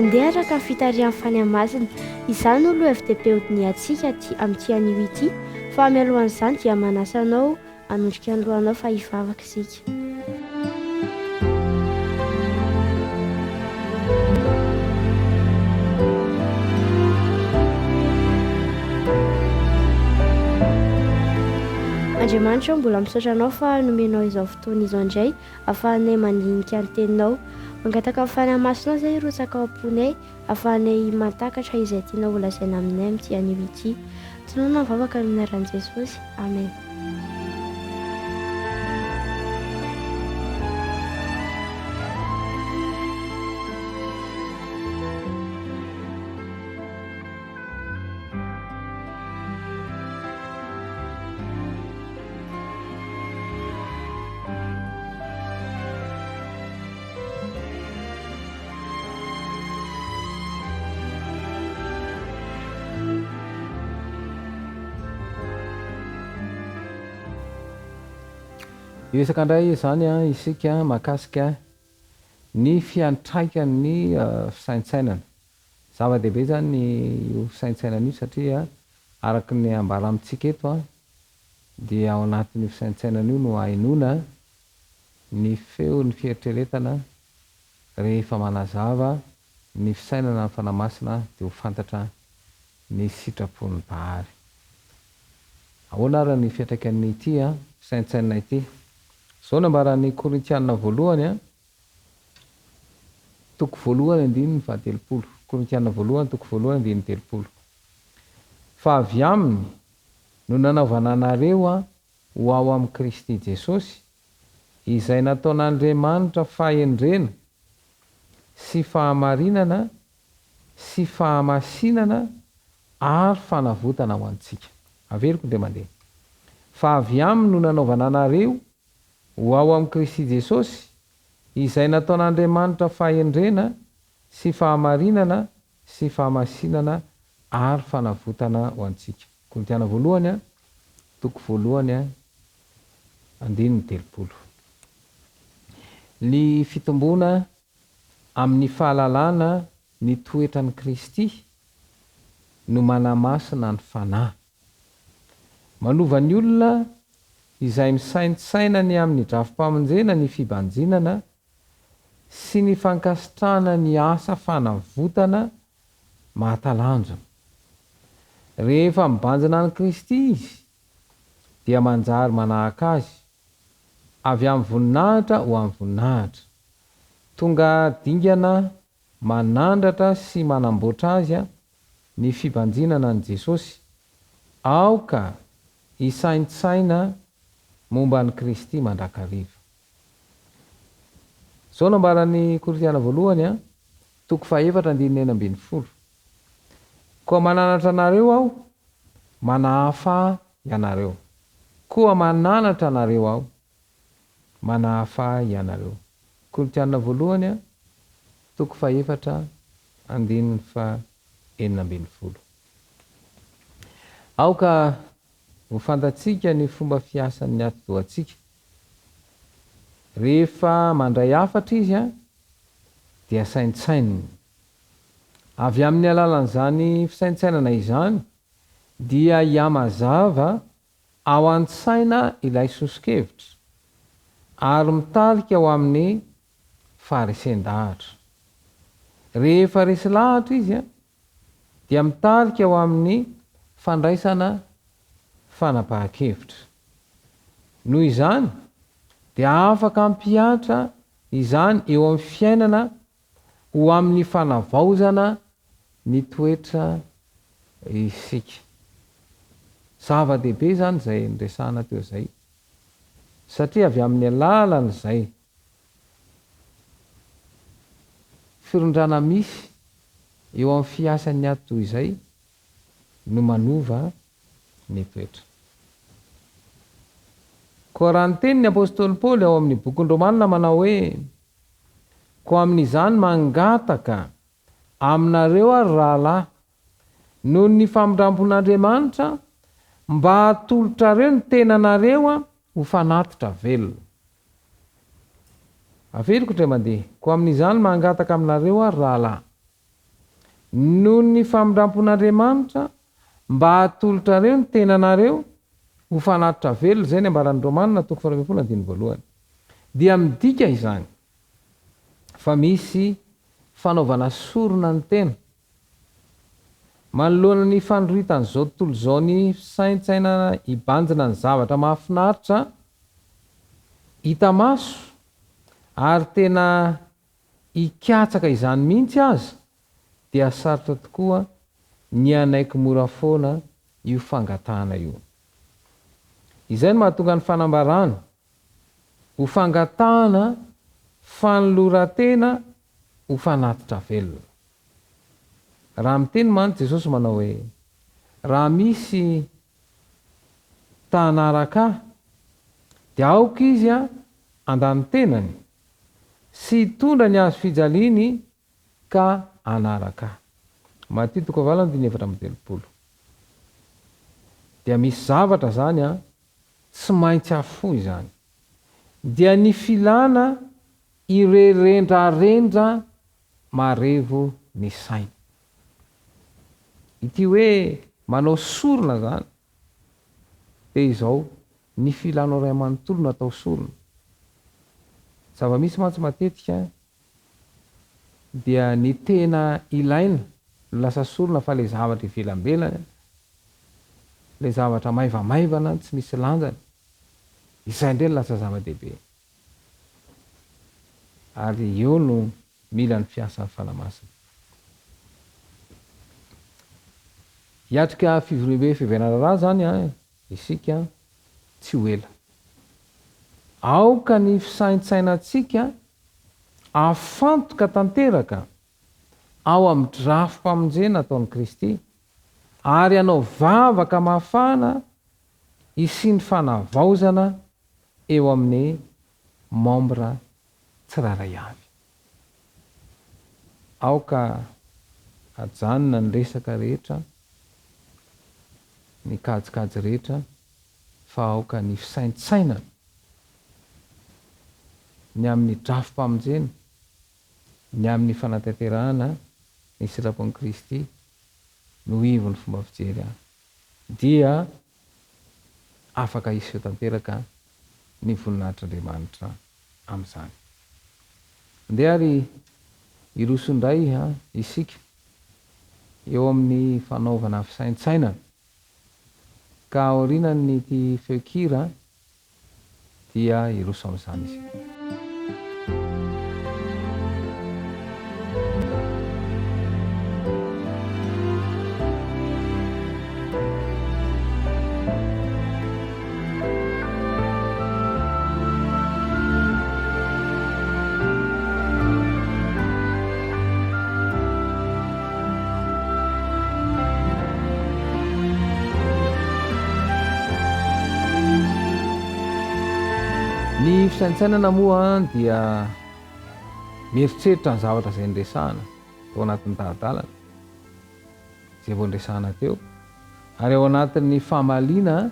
mandeha araka ny fitarihan'ny faniamasina. Izany no loha FDP hodiny atsika amin'ity anio ity, fa mialohan'izany dia manasa anao hanondrika ny lohanao fa hivavaka isika. Andriamanitra mbola misaotra anao fa nomenao izao fotoana izao indray ahafahanay mandinika ny teninao. Mangataka amin'ny fanahymasonao izay rotsaka ao am-ponay ahafahanay mahatakatra izay tianao ho lazaina aminay amin'ity anio ity. Tonoana mivavaka amin'ny anaran'i Jesosy. Amen. Isaka indray izany isika mahakasika ny fiantraikany fisaintsainana. Zava-dehibe zany io fisaintsainana io satria araka ny ambara amintsika eto dia ao anatin'ny fisaintsainana io no hainoana ny feo ny fieritreretana rehefa manazava ny fisainana ny fanamasina dia ho fantatra ny sitrapon'ny Bahary. Ahoana ary ny fiantraikan'ny ity fisaintsainana ity? Zao nambaran'ny Korintianina voalohany toko voalohany andininy fahatelopolo. Korintianina voalohany toko voalohany andininy telopolo. Fa avy aminy no nanaovana anareo ho ao amin'ny Kristy Jesosy izay nataon'Andriamanitra fahendrena sy fahamarinana sy fahamasinana ary fanavotana ho antsika. Averiko dia mandeha. Fa avy aminy no nanaovana anareo ho ao amin'ny Kristy Jesosy izay nataon'Andriamanitra fahendrena sy fahamarinana sy fahamasinana ary fanavotana ho antsika. Korintiana voalohany toko voalohany andininy telopolo. Ny fitombona amin'ny fahalalana ny toetran'i Kristy no manamasina ny fanahy. Manova ny olona izay misaintsaina ny amin'ny drafim-pamonjena ny fibanjinana sy ny fankasitrahana ny asa fanavotana mahatalanjona. Rehefa mibanjina ny Kristy izy dia manjary manahaka azy avy amin'ny voninahitra ho amin'ny voninahitra, tonga dingana manandratra sy manamboatra azy ny fibanjinana ny Jesosy, aoka hisaintsaina momba ny Kristy mandrakariva. Zao nambaran'ny Korintiana voalohany toko faha-efatra andininy enina ambin'ny folo. Koa mananatra anareo aho, manahafa ianareo. Koa mananatra anareo aho, manahafa ianareo. Korintiana voalohany toko faha-efatra andininy faha-enina ambin'ny folo. Aoka ho fantatsika ny fomba fiasan'ny ati-dohantsika. Rehefa mandray hafatra izy dia saintsaininy. Avy amin'ny alalan'izany fisaintsainana izany dia hiamazava ao an-tsaina ilay sosikevitra ary mitarika ao amin'ny faharesen-dahatra. Rehefa resy lahatra izy dia mitarika ao amin'ny fandraisana fanapahan-kevitra. Noho izany dia afaka mpiatra izany eo amin'ny fiainana ho amin'ny fanavaozana ny toetra isika. Zava-dehibe zany izay nresahana teo izay, satria avy amin'ny alalan'izay firondrana misy eo amin'ny fiasan'ny ati-doha izay no manova ny toetra. Koa raha ny tenin'ny apôstôly Paoly ao amin'ny bokin'ny Romanina manao hoe: koa amin'izany mangataka aminareo ary rahalahy noho ny famindrampon'Andriamanitra mba hatolotrareo ny tenanareo ho fanatitra velona. Averiko ndray mandeha. Koa amin'izany mangataka aminareo ary rahalahy. noho ny famindrampon'Andriamanitra mba hatolotrareo ny tenanareo ho fanatitra velona, zay ny ambaran'ny Romanina 12:1 dia midika izany fa misy fanaovana sorona ny tena manoloana ny fandroitan'izao tontolo izao ny saintsaina hibanjina ny zavatra mahafinaritra hita maso ary tena hikatsaka izany mihitsy aza, dia sarotra tokoa ny anaiky mora foana io fangatahana io. Izay no mahatonga ny fanambarana ho fangatahana fanoloran-tena ho fanatitra velona. Raha miteny mantsy Jesosy manao hoe raha misy tanaraka dia aoka izy andany tenany sy hitondra ny azo fijaliany ka anaraka. Mateo 7:7. Dia misy zavatra zany tsy maintsy afoy izany, dia ny filana irerendrarendra marevo ny saina. Ity hoe manao sorona zany dia izao ny filanao ray amanontolo no atao sorona. Zava-misy mantsy matetika dia ny tena ilaina no lasa sorona fa le zavatra ivelambelany, le zavatra maivamaivana tsy misy lanjany, izay indray no lasa zava-dehibe. Ary eo no mila ny fiasan'ny fanamasina. Hiatrika fiverenana raha zany isika tsy ho ela. Aoka ny fisaintsainantsika afantoka tanteraka ao amin'ny drafim-pamonjena ataon'i Kristy ary hanao vavaka mafana isiny fanavaozana eo amin'ny membre tsiraray avy. Aoka hajanona ny resaka rehetra, ny kajikajy rehetra, fa aoka ny fisaintsainana ny amin'ny drafim-pamonjena, ny amin'ny fanatanterahana ny sitrapon'i Kristy no ivon'ny fomba fijery dia afaka iseho tanteraka ny voninahitr'Andriamanitra amin'izany. Ndeha ary irosondray isika eo amin'ny fanaovana fisaintsainana ka aorianany ity feokira dia iroso amin'izany isika. Ny fisaintsainana moa dia mieritreritra ny zavatra izay ndresahana tao anatin'ny taradalana izay vao ndresahana teo, ary ao anatin'ny famaliana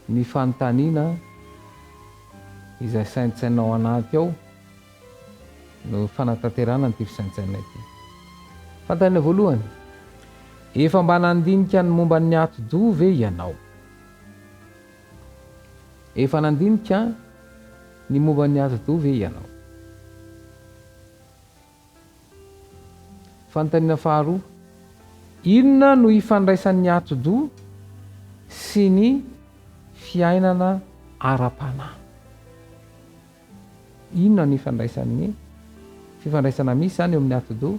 ny fanontaniana izay saintsaina ao anaty ao no fanatanterahana nyity fisaintsaina ity. Fantaniana voalohany, efa mba nandinika ny momba ny ato-do ve ianao? Efa nandinika ny momba ny ato-do ve ianao? Fanontaniana faharoa, inona no ifandraisan'ny ato-do sy ny fiainana ara-panahy? Inona no fifandraisana misy zany eo amin'ny ato-do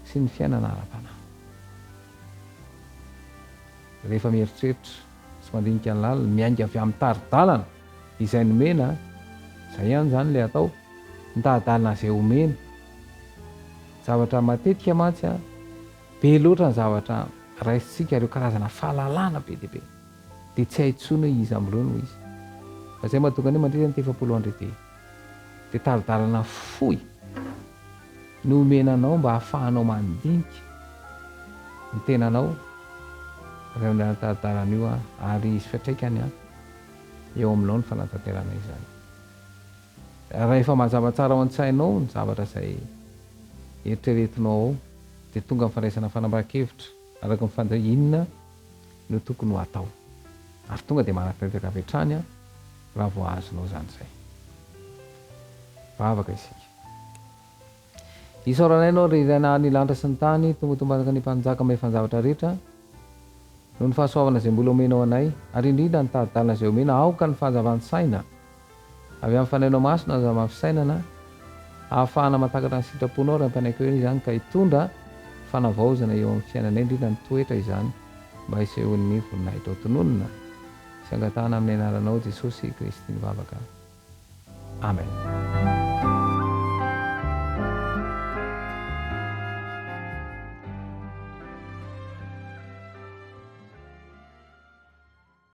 sy ny fiainana ara-panahy? Rehefa mieritreritra sy mandinika ny lalina, miainga avy amin'ny taridalana izay nomena, izay ihany zany le atao, ny taridalana izay omena. Zavatra matetika mantsy be loatra ny zavatra raisitsika ireo karazana fahalalana be dia be, dia tsy haintsony hoe iza amin'ireo no izy. Fa izay mahatonga ny mandritra ny tefapolo andro dia taridalana fohy no omenanao mba hahafahanao mandinika ny tenanao rehefa amin'ny taridalana io ary izy fiantraikany eo aminao ny fanatanterana izany. Rehefa mazava tsara ao an-tsainao ny zavatra izay eritreretinao ao dia tonga amin'ny fanaisana fanambara-kevitra araka ny fandray inona no tokony ho atao, ary tonga dia manatretaka avy hatrany a raha vao azonao zany izay. Vavaka isika. Isaoranainao ry ilaina ny lanitra sy ny tany, tombotombaraka ny mpanjaka amin'ny fanjavatra rehetra, noho ny fahasoavana izay mbola omenao anay, ary indrindra ny tadidalana izay omena aoka ny fahazavan'ny saina avy amin'ny fanainao masina aza amin'ny fisainana, ahafahana mahatakatra ny sitraponao raha mpanaiky eo izany, ka hitondra fanavaozana eo amin'ny fiainana, indrindra ny toetra izany, mba hisehoan'ny voninahitra ao tononona sy angatahana amin'ny anaranao Jesosy Kristy mivavaka. Amen.